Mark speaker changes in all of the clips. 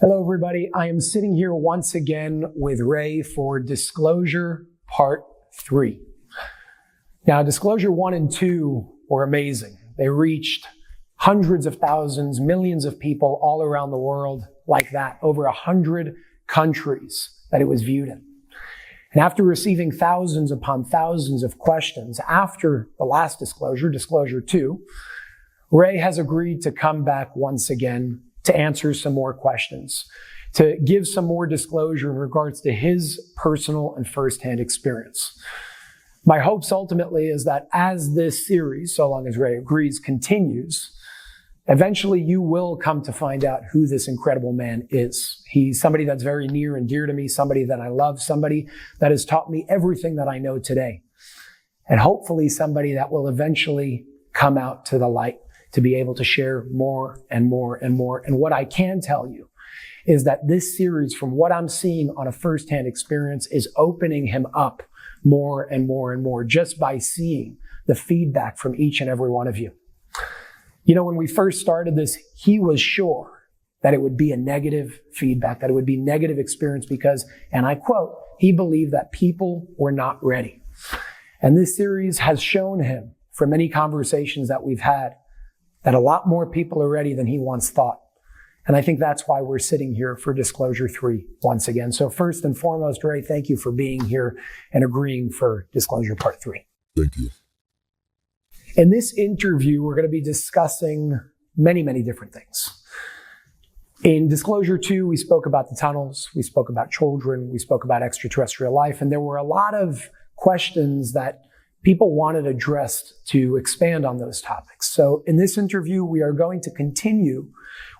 Speaker 1: Hello, everybody. I am sitting here once again with Ray for Disclosure Part 3. Now, Disclosure 1 and 2 were amazing. They reached hundreds of thousands, millions of people all around the world like that, over 100 countries that it was viewed in. And after receiving thousands upon thousands of questions after the last disclosure, Disclosure 2, Ray has agreed to come back once again to answer some more questions, to give some more disclosure in regards to his personal and firsthand experience. My hopes ultimately is that as this series, so long as Ray agrees, continues, eventually you will come to find out who this incredible man is. He's somebody that's very near and dear to me, somebody that I love, somebody that has taught me everything that I know today. And hopefully somebody that will eventually come out to the light to be able to share more and more and more. And what I can tell you is that this series, from what I'm seeing on a firsthand experience, is opening him up more and more and more just by seeing the feedback from each and every one of you. You know, when we first started this, he was sure that it would be a negative feedback, that it would be negative experience because, and I quote, he believed that people were not ready. And this series has shown him from many conversations that we've had that a lot more people are ready than he once thought. And I think that's why we're sitting here for Disclosure 3 once again. So first and foremost, Ray, thank you for being here and agreeing for Disclosure Part 3.
Speaker 2: Thank you.
Speaker 1: In this interview, we're going to be discussing many, many different things. In Disclosure 2, we spoke about the tunnels, we spoke about children, we spoke about extraterrestrial life, and there were a lot of questions that people wanted addressed to expand on those topics. So in this interview, we are going to continue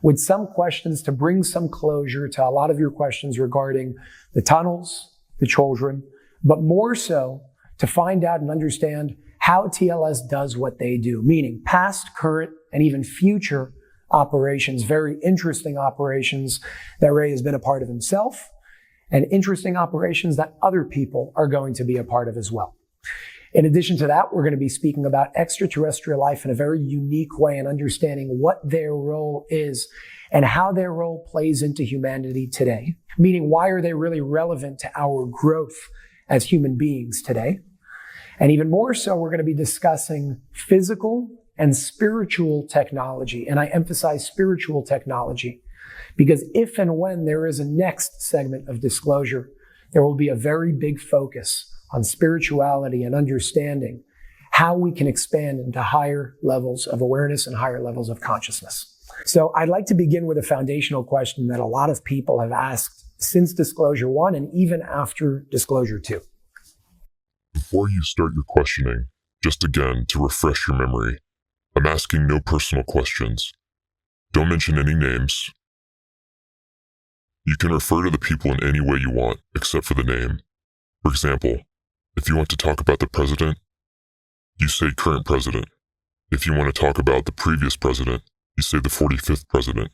Speaker 1: with some questions to bring some closure to a lot of your questions regarding the tunnels, the children, but more so to find out and understand how TLS does what they do, meaning past, current, and even future operations, very interesting operations that Ray has been a part of himself, and interesting operations that other people are going to be a part of as well. In addition to that, we're going to be speaking about extraterrestrial life in a very unique way and understanding what their role is and how their role plays into humanity today. Meaning, why are they really relevant to our growth as human beings today? And even more so, we're going to be discussing physical and spiritual technology. And I emphasize spiritual technology because if and when there is a next segment of disclosure, there will be a very big focus on spirituality and understanding how we can expand into higher levels of awareness and higher levels of consciousness. So I'd like to begin with a foundational question that a lot of people have asked since Disclosure 1 and even after Disclosure 2.
Speaker 2: Before you start your questioning, just again to refresh your memory, I'm asking no personal questions. Don't mention any names. You can refer to the people in any way you want, except for the name. For example, if you want to talk about the president, you say current president. If you want to talk about the previous president, you say the 45th president.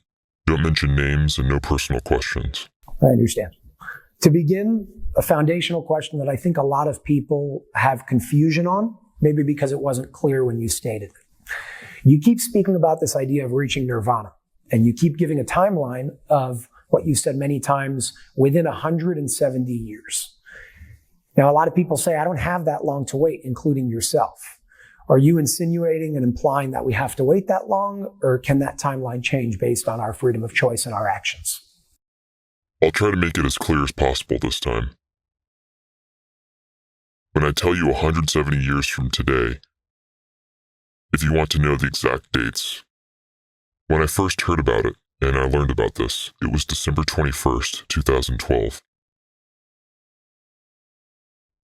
Speaker 2: Don't mention names and no personal questions.
Speaker 1: I understand. To begin, a foundational question that I think a lot of people have confusion on, maybe because it wasn't clear when you stated it. You keep speaking about this idea of reaching Nirvana, and you keep giving a timeline of what you said many times within 170 years. Now, a lot of people say, I don't have that long to wait, including yourself. Are you insinuating and implying that we have to wait that long, or can that timeline change based on our freedom of choice and our actions?
Speaker 2: I'll try to make it as clear as possible this time. When I tell you 170 years from today, if you want to know the exact dates, when I first heard about it and I learned about this, it was December 21st, 2012.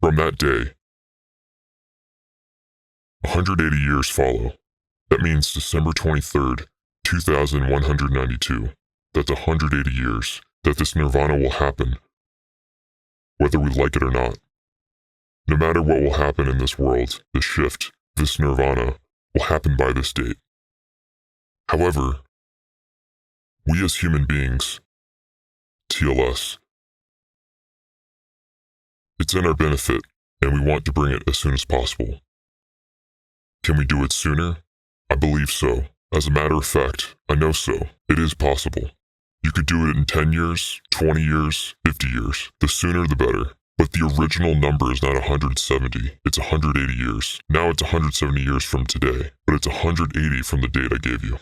Speaker 2: From that day, 180 years follow. That means December 23rd, 2192. That's 180 years that this Nirvana will happen, whether we like it or not. No matter what will happen in this world, this shift, this Nirvana, will happen by this date. However, we as human beings, TLS, it's in our benefit, and we want to bring it as soon as possible. Can we do it sooner? I believe so. As a matter of fact, I know so. It is possible. You could do it in 10 years, 20 years, 50 years. The sooner the better. But the original number is not 170, it's 180 years. Now it's 170 years from today, but it's 180 from the date I gave you.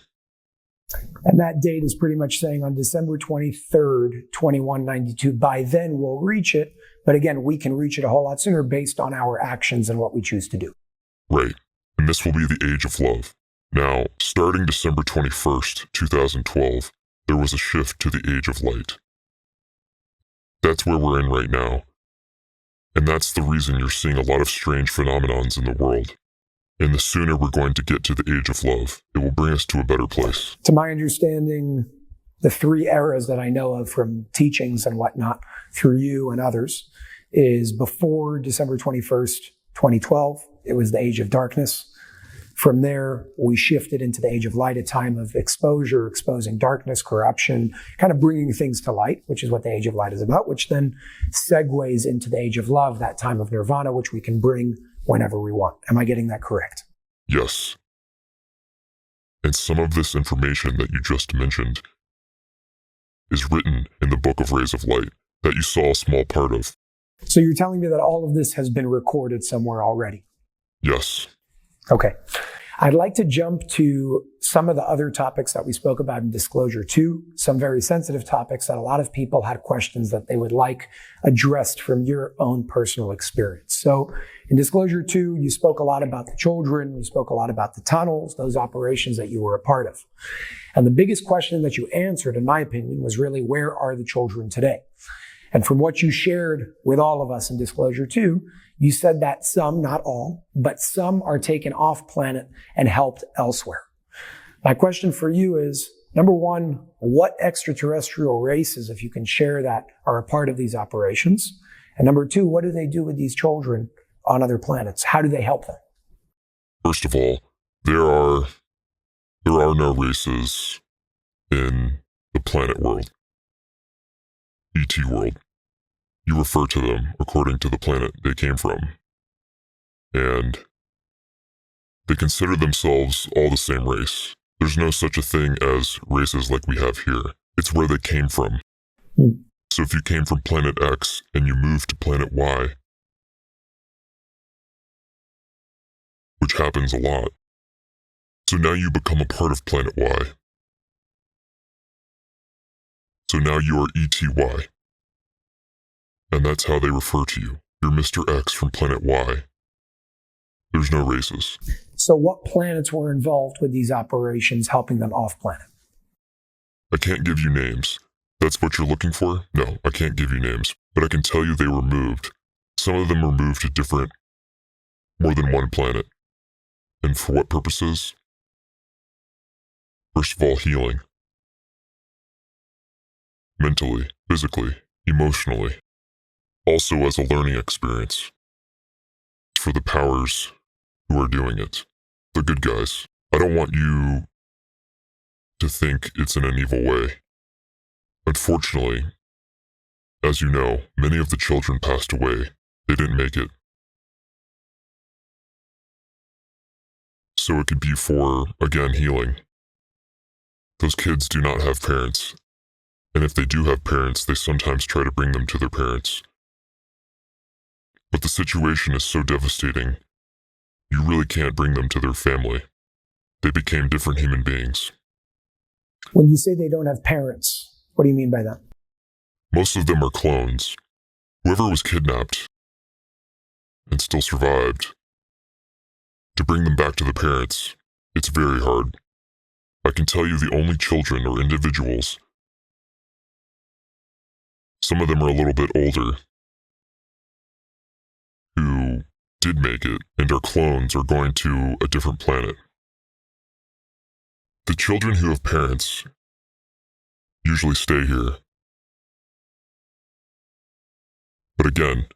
Speaker 1: And that date is pretty much saying on December 23rd, 2192, by then we'll reach it. But again, we can reach it a whole lot sooner based on our actions and what we choose to do.
Speaker 2: Right. And this will be the age of love. Now, starting December 21st, 2012, there was a shift to the age of light. That's where we're in right now. And that's the reason you're seeing a lot of strange phenomenons in the world. And the sooner we're going to get to the age of love, it will bring us to a better place.
Speaker 1: To my understanding, the three eras that I know of from teachings and whatnot through you and others is before December 21st, 2012, it was the age of darkness. From there, we shifted into the age of light, a time of exposure, exposing darkness, corruption, kind of bringing things to light, which is what the age of light is about, which then segues into the age of love, that time of nirvana, which we can bring whenever we want. Am I getting that correct?
Speaker 2: Yes. And some of this information that you just mentioned is written in the Book of Rays of Light that you saw a small part of.
Speaker 1: So you're telling me that all of this has been recorded somewhere already?
Speaker 2: Yes.
Speaker 1: Okay. I'd like to jump to some of the other topics that we spoke about in Disclosure 2, some very sensitive topics that a lot of people had questions that they would like addressed from your own personal experience. So in Disclosure 2, you spoke a lot about the children, you spoke a lot about the tunnels, those operations that you were a part of. And the biggest question that you answered, in my opinion, was really, where are the children today? And from what you shared with all of us in Disclosure 2, you said that some, not all, but some are taken off planet and helped elsewhere. My question for you is, number one, what extraterrestrial races, if you can share that, are a part of these operations? And number two, what do they do with these children on other planets? How do they help them?
Speaker 2: First of all, there are no races in the planet world, ET world. You refer to them according to the planet they came from. And they consider themselves all the same race. There's no such a thing as races like we have here. It's where they came from. So if you came from planet X and you moved to planet Y, which happens a lot, so now you become a part of planet Y. So now you are ETY. And that's how they refer to you. You're Mr. X from planet Y. There's no races.
Speaker 1: So what planets were involved with these operations helping them off planet?
Speaker 2: I can't give you names. That's what you're looking for? No, I can't give you names. But I can tell you they were moved. Some of them were moved to more than one planet. And for what purposes? First of all, healing. Mentally, physically, emotionally. Also as a learning experience. For the powers who are doing it. The good guys. I don't want you to think it's in an evil way. Unfortunately, as you know, many of the children passed away. They didn't make it. So it could be for, again, healing. Those kids do not have parents. And if they do have parents, they sometimes try to bring them to their parents. But the situation is so devastating, you really can't bring them to their family. They became different human beings.
Speaker 1: When you say they don't have parents, what do you mean by that?
Speaker 2: Most of them are clones. Whoever was kidnapped and still survived, to bring them back to the parents, it's very hard. I can tell you the only children or individuals, some of them are a little bit older, who did make it and are clones are going to a different planet. The children who have parents usually stay here. But again,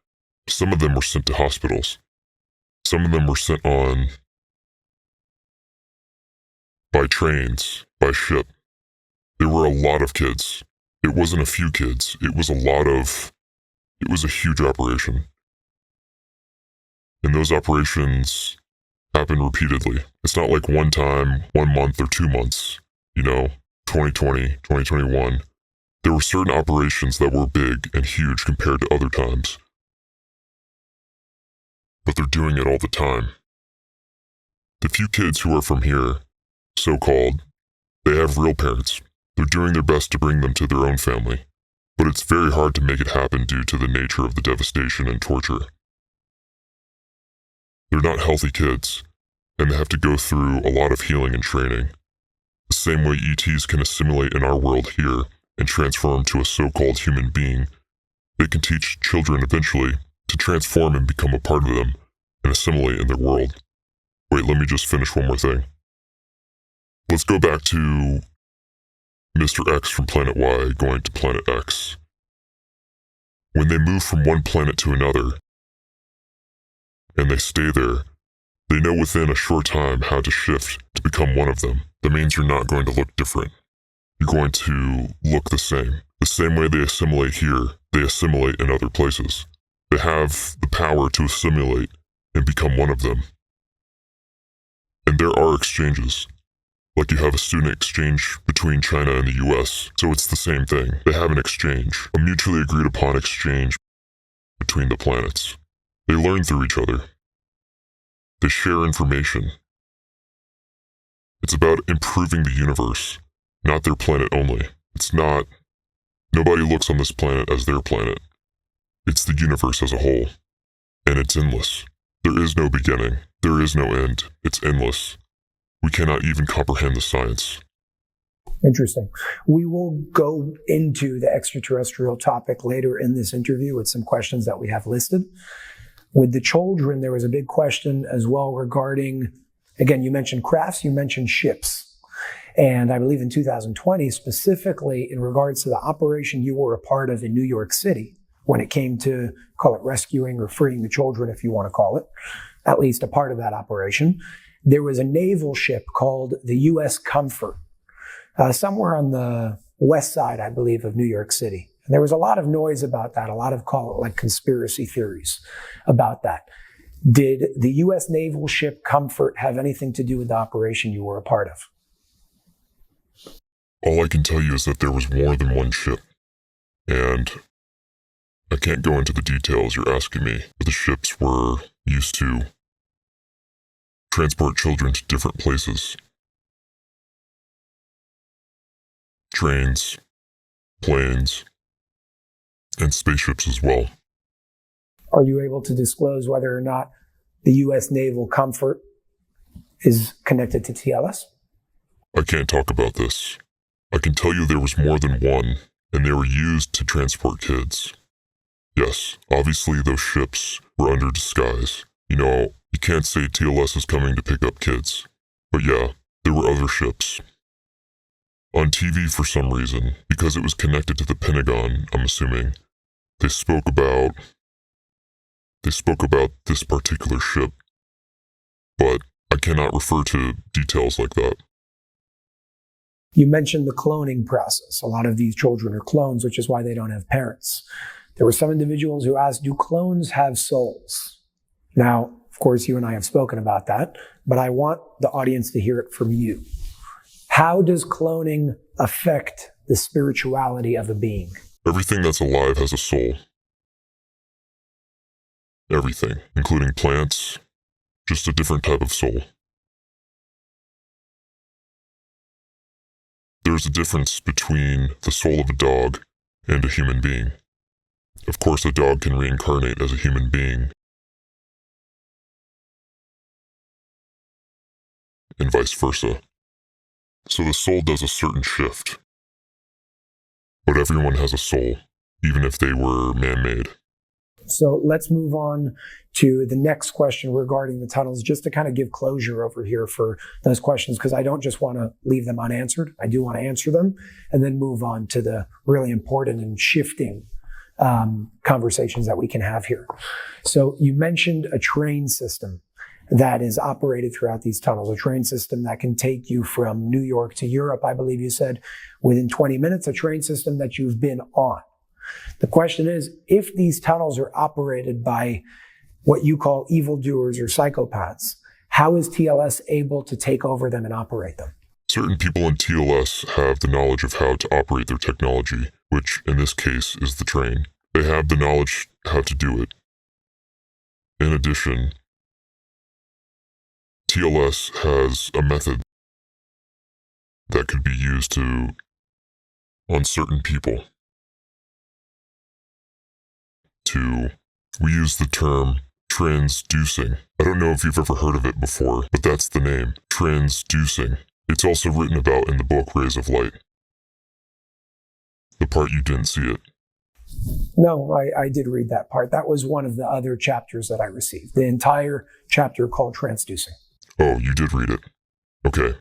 Speaker 2: some of them were sent to hospitals. Some of them were sent on by trains, by ship. There were a lot of kids. It wasn't a few kids. It was a huge operation. And those operations happen repeatedly. It's not like one time, 1 month or 2 months, 2020, 2021. There were certain operations that were big and huge compared to other times. But they're doing it all the time. The few kids who are from here, so-called, they have real parents. They're doing their best to bring them to their own family. But it's very hard to make it happen due to the nature of the devastation and torture. They're not healthy kids, and they have to go through a lot of healing and training. The same way ETs can assimilate in our world here and transform to a so-called human being, they can teach children eventually to transform and become a part of them and assimilate in their world. Wait, let me just finish one more thing. Let's go back to Mr. X from Planet Y going to Planet X. When they move from one planet to another, and they stay there, they know within a short time how to shift to become one of them. That means you're not going to look different. You're going to look the same. The same way they assimilate here, they assimilate in other places. They have the power to assimilate and become one of them. And there are exchanges. Like you have a student exchange between China and the US, so it's the same thing. They have an exchange, a mutually agreed upon exchange between the planets. They learn through each other. They share information. It's about improving the universe, not their planet only. It's not, nobody looks on this planet as their planet. It's the universe as a whole, and it's endless. There is no beginning. There is no end. It's endless. We cannot even comprehend the science.
Speaker 1: Interesting. We will go into the extraterrestrial topic later in this interview with some questions that we have listed. With the children, there was a big question as well regarding, again, you mentioned crafts, you mentioned ships. And I believe in 2020, specifically in regards to the operation you were a part of in New York City, when it came to, call it rescuing or freeing the children, if you want to call it, at least a part of that operation, there was a naval ship called the U.S. Comfort, somewhere on the west side, I believe, of New York City. And there was a lot of noise about that, a lot of, call it like conspiracy theories about that. Did the U.S. naval ship Comfort have anything to do with the operation you were a part of?
Speaker 2: All I can tell you is that there was more than one ship. And I can't go into the details you're asking me, but the ships were used to transport children to different places. Trains, planes, and spaceships as well.
Speaker 1: Are you able to disclose whether or not the U.S. Naval Comfort is connected to TLS?
Speaker 2: I can't talk about this. I can tell you there was more than one, and they were used to transport kids. Yes, obviously those ships were under disguise. You know, you can't say TLS is coming to pick up kids. But yeah, there were other ships. On TV for some reason, because it was connected to the Pentagon, I'm assuming, they spoke about this particular ship. But I cannot refer to details like that.
Speaker 1: You mentioned the cloning process. A lot of these children are clones, which is why they don't have parents. There were some individuals who asked, do clones have souls? Now, of course, you and I have spoken about that, but I want the audience to hear it from you. How does cloning affect the spirituality of a being?
Speaker 2: Everything that's alive has a soul. Everything, including plants, just a different type of soul. There's a difference between the soul of a dog and a human being. Of course, a dog can reincarnate as a human being, and vice versa. So the soul does a certain shift. But everyone has a soul, even if they were man-made.
Speaker 1: So let's move on to the next question regarding the tunnels, just to kind of give closure over here for those questions, because I don't just want to leave them unanswered. I do want to answer them and then move on to the really important and shifting conversations that we can have here. So you mentioned a train system that is operated throughout these tunnels, a train system that can take you from New York to Europe, I believe you said, within 20 minutes, a train system that you've been on. The question is, if these tunnels are operated by what you call evildoers or psychopaths, how is TLS able to take over them and operate them?
Speaker 2: Certain people in TLS have the knowledge of how to operate their technology, which in this case is the train. They have the knowledge how to do it. In addition, TLS has a method that could be used on certain people. We use the term transducing. I don't know if you've ever heard of it before, but that's the name, transducing. It's also written about in the book Rays of Light. The part you didn't see it.
Speaker 1: No, I did read that part. That was one of the other chapters that I received. The entire chapter called transducing.
Speaker 2: Oh, you did read it. Okay.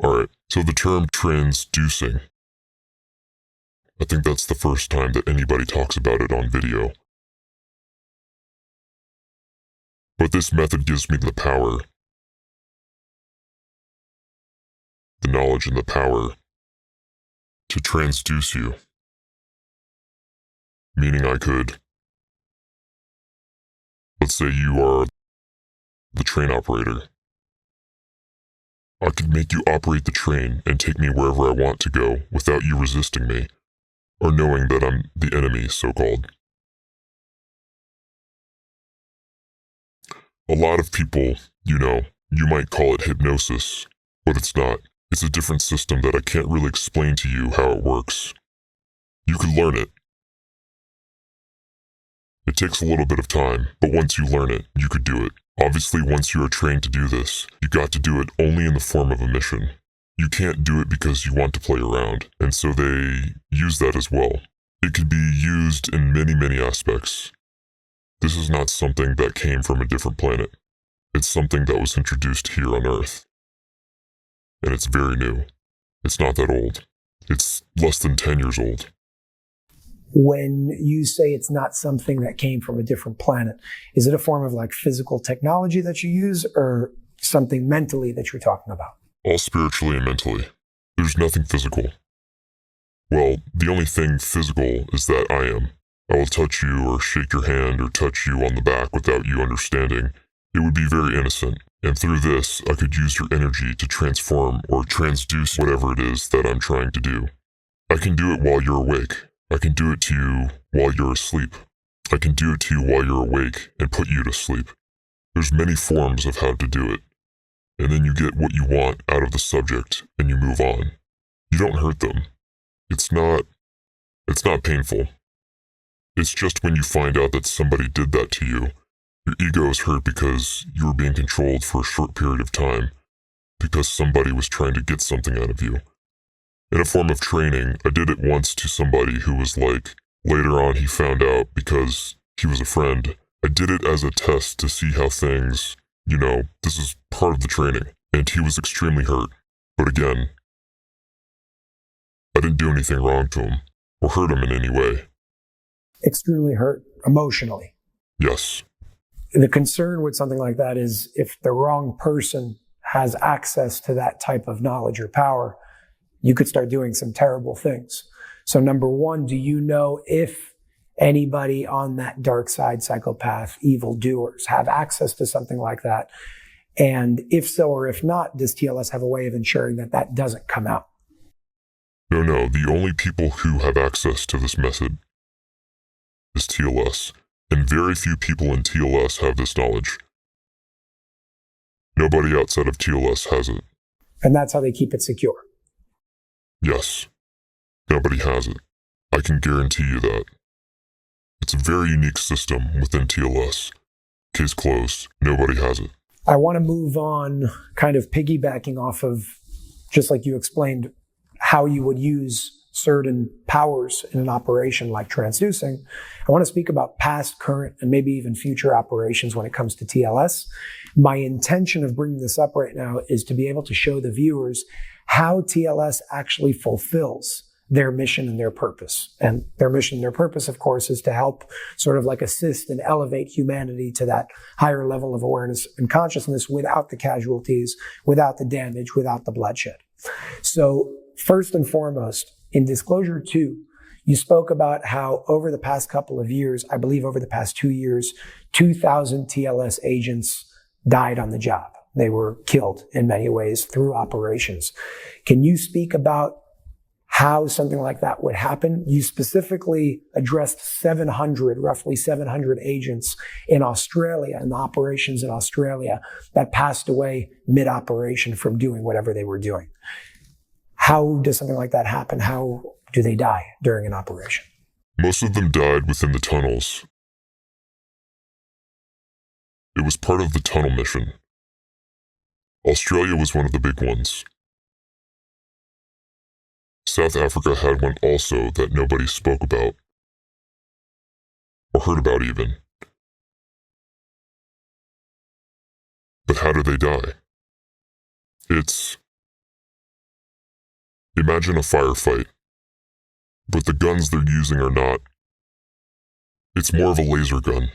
Speaker 2: Alright, so the term transducing, I think that's the first time that anybody talks about it on video. But this method gives me the power, the knowledge and the power to transduce you. Meaning I could, let's say you are the train operator. I could make you operate the train and take me wherever I want to go without you resisting me, or knowing that I'm the enemy, so-called. A lot of people, you might call it hypnosis, but it's not. It's a different system that I can't really explain to you how it works. You could learn it. It takes a little bit of time, but once you learn it, you could do it. Obviously, once you are trained to do this, you got to do it only in the form of a mission. You can't do it because you want to play around, and so they use that as well. It could be used in many, many aspects. This is not something that came from a different planet. It's something that was introduced here on Earth. And it's very new. It's not that old. It's less than 10 years old.
Speaker 1: When you say it's not something that came from a different planet, is it a form of like physical technology that you use or something mentally that you're talking about?
Speaker 2: All spiritually and mentally. There's nothing physical. Well, the only thing physical is that I am. I will touch you or shake your hand or touch you on the back without you understanding. It would be very innocent. And through this, I could use your energy to transform or transduce whatever it is that I'm trying to do. I can do it while you're awake. I can do it to you while you're asleep. I can do it to you while you're awake and put you to sleep. There's many forms of how to do it. And then you get what you want out of the subject and you move on. You don't hurt them. It's not painful. It's just when you find out that somebody did that to you, your ego is hurt because you were being controlled for a short period of time because somebody was trying to get something out of you. In a form of training, I did it once to somebody who was like, later on he found out because he was a friend. I did it as a test to see how things, this is part of the training. And he was extremely hurt. But again, I didn't do anything wrong to him or hurt him in any way.
Speaker 1: Extremely hurt emotionally.
Speaker 2: Yes.
Speaker 1: The concern with something like that is if the wrong person has access to that type of knowledge or power, you could start doing some terrible things. So number one, do you know if anybody on that dark side, psychopath, evildoers have access to something like that? And if so or if not, does TLS have a way of ensuring that that doesn't come out?
Speaker 2: No, the only people who have access to this method is TLS, and very few people in TLS have this knowledge. Nobody outside of TLS has it.
Speaker 1: And that's how they keep it secure.
Speaker 2: Yes. Nobody has it. I can guarantee you that. It's a very unique system within TLS. Case closed. Nobody has it.
Speaker 1: I want to move on, kind of piggybacking off of, just like you explained, how you would use certain powers in an operation like transducing. I want to speak about past, current, and maybe even future operations when it comes to TLS. My intention of bringing this up right now is to be able to show the viewers how TLS actually fulfills their mission and their purpose. And their mission and their purpose, of course, is to help sort of like assist and elevate humanity to that higher level of awareness and consciousness without the casualties, without the damage, without the bloodshed. So first and foremost, in Disclosure 2, you spoke about how over the past couple of years, I believe over the past 2 years, 2,000 TLS agents died on the job. They were killed in many ways through operations. Can you speak about how something like that would happen. You specifically addressed roughly 700 agents in Australia and the operations in Australia that passed away mid-operation from doing whatever they were doing. How does something like that happen? How do they die during an operation?
Speaker 2: Most of them died within the tunnels. It was part of the tunnel mission. Australia was one of the big ones. South Africa had one also that nobody spoke about, or heard about even. But how do they die? Imagine a firefight, but the guns they're using are not. It's more of a laser gun,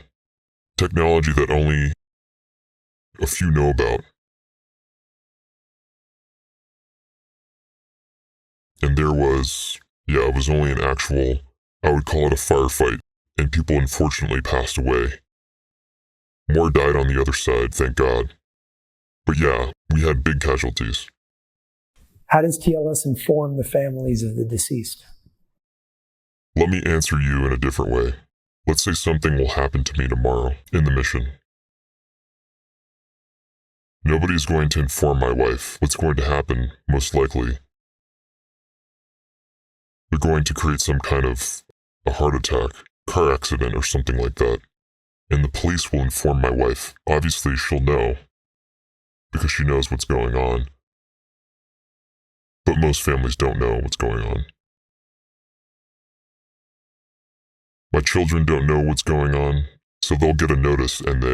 Speaker 2: technology that only a few know about. And it was only an actual, I would call it a firefight, and people unfortunately passed away. More died on the other side, thank God. But yeah, we had big casualties.
Speaker 1: How does TLS inform the families of the deceased?
Speaker 2: Let me answer you in a different way. Let's say something will happen to me tomorrow in the mission. Nobody's going to inform my wife what's going to happen, most likely. They're going to create some kind of a heart attack, car accident, or something like that. And the police will inform my wife. Obviously, she'll know, because she knows what's going on. But most families don't know what's going on. My children don't know what's going on, so they'll get a notice and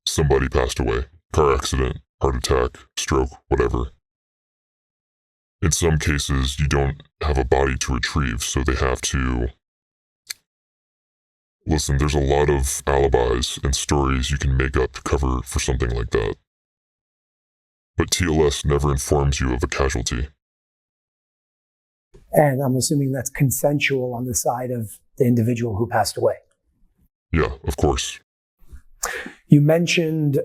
Speaker 2: somebody passed away. Car accident, heart attack, stroke, whatever. In some cases, you don't have a body to retrieve, so they have to... Listen, there's a lot of alibis and stories you can make up to cover for something like that. But TLS never informs you of a casualty.
Speaker 1: And I'm assuming that's consensual on the side of the individual who passed away.
Speaker 2: Yeah, of course.
Speaker 1: You mentioned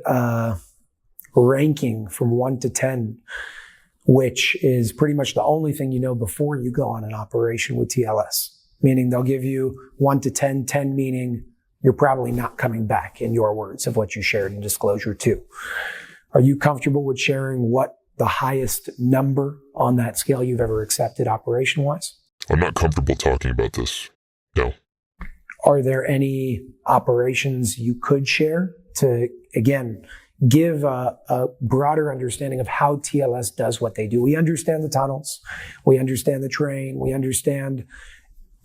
Speaker 1: ranking from 1 to 10, which is pretty much the only thing you know before you go on an operation with TLS. Meaning they'll give you 1 to 10, 10 meaning you're probably not coming back, in your words of what you shared in Disclosure 2. Are you comfortable with sharing what the highest number on that scale you've ever accepted operation-wise?
Speaker 2: I'm not comfortable talking about this. No.
Speaker 1: Are there any operations you could share to, again, give a broader understanding of how TLS does what they do? We understand the tunnels. We understand the terrain. We understand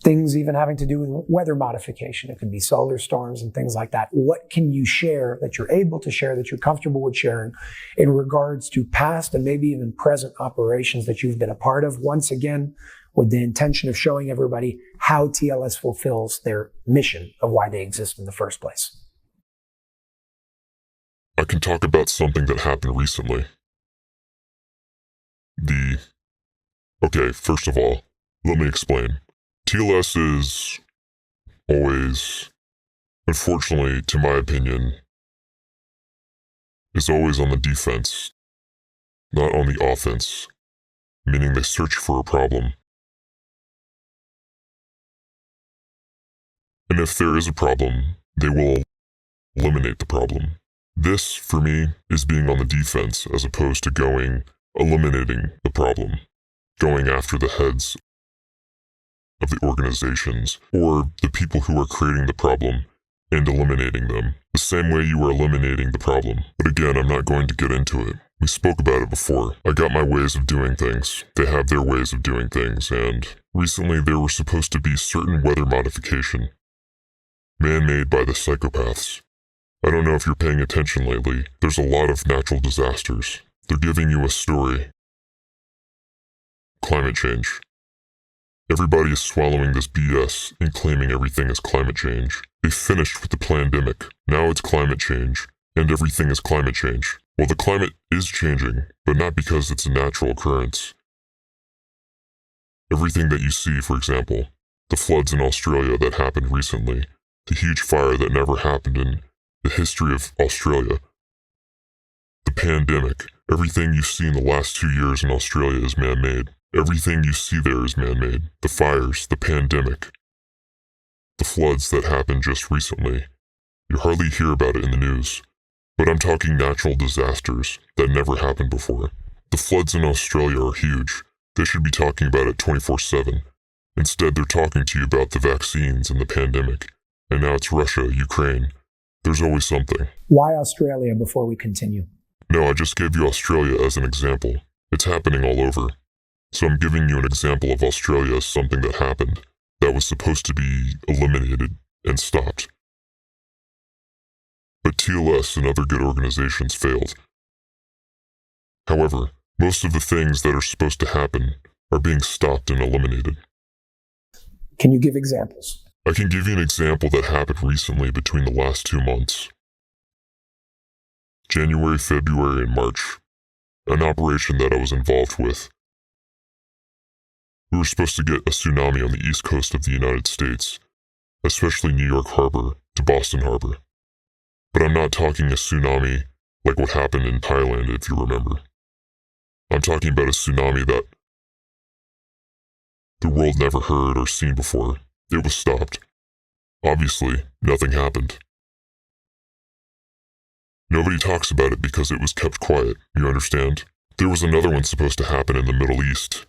Speaker 1: things even having to do with weather modification. It could be solar storms and things like that. What can you share that you're able to share, that you're comfortable with sharing in regards to past and maybe even present operations that you've been a part of? Once again, with the intention of showing everybody how TLS fulfills their mission of why they exist in the first place.
Speaker 2: I can talk about something that happened recently. Okay, first of all, let me explain. TLS is always, unfortunately, to my opinion, is always on the defense, not on the offense, meaning they search for a problem. And if there is a problem, they will eliminate the problem. This, for me, is being on the defense as opposed to eliminating the problem, going after the heads of the organizations or the people who are creating the problem and eliminating them, the same way you are eliminating the problem. But again, I'm not going to get into it. We spoke about it before. I got my ways of doing things. They have their ways of doing things, and recently there were supposed to be certain weather modification, man-made by the psychopaths. I don't know if you're paying attention lately. There's a lot of natural disasters. They're giving you a story. Climate change. Everybody is swallowing this BS and claiming everything is climate change. They finished with the pandemic. Now it's climate change, and everything is climate change. Well, the climate is changing, but not because it's a natural occurrence. Everything that you see, for example, the floods in Australia that happened recently, the huge fire that never happened in the history of Australia, the pandemic, Everything you see in the last 2 years in Australia is man-made. Everything you see there is man-made. The fires, the pandemic, the floods that happened just recently. You hardly hear about it in the news. But I'm talking natural disasters that never happened before. The floods in Australia are huge. They should be talking about it 24/7. Instead, they're talking to you about the vaccines and the pandemic. And now it's Russia, Ukraine. There's always something.
Speaker 1: Why Australia before we continue?
Speaker 2: No, I just gave you Australia as an example. It's happening all over. So I'm giving you an example of Australia as something that happened, that was supposed to be eliminated and stopped. But TLS and other good organizations failed. However, most of the things that are supposed to happen are being stopped and eliminated.
Speaker 1: Can you give examples?
Speaker 2: I can give you an example that happened recently between the last 2 months. January, February, and March. An operation that I was involved with. We were supposed to get a tsunami on the east coast of the United States, especially New York Harbor to Boston Harbor. But I'm not talking a tsunami like what happened in Thailand, if you remember. I'm talking about a tsunami that the world never heard or seen before. It was stopped. Obviously, nothing happened. Nobody talks about it because it was kept quiet, you understand? There was another one supposed to happen in the Middle East.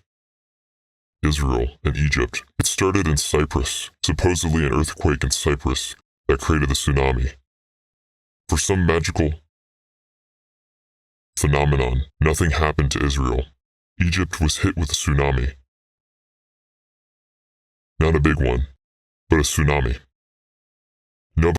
Speaker 2: Israel and Egypt. It started in Cyprus, supposedly an earthquake in Cyprus that created the tsunami. For some magical phenomenon, nothing happened to Israel. Egypt was hit with a tsunami. Not a big one, but a tsunami.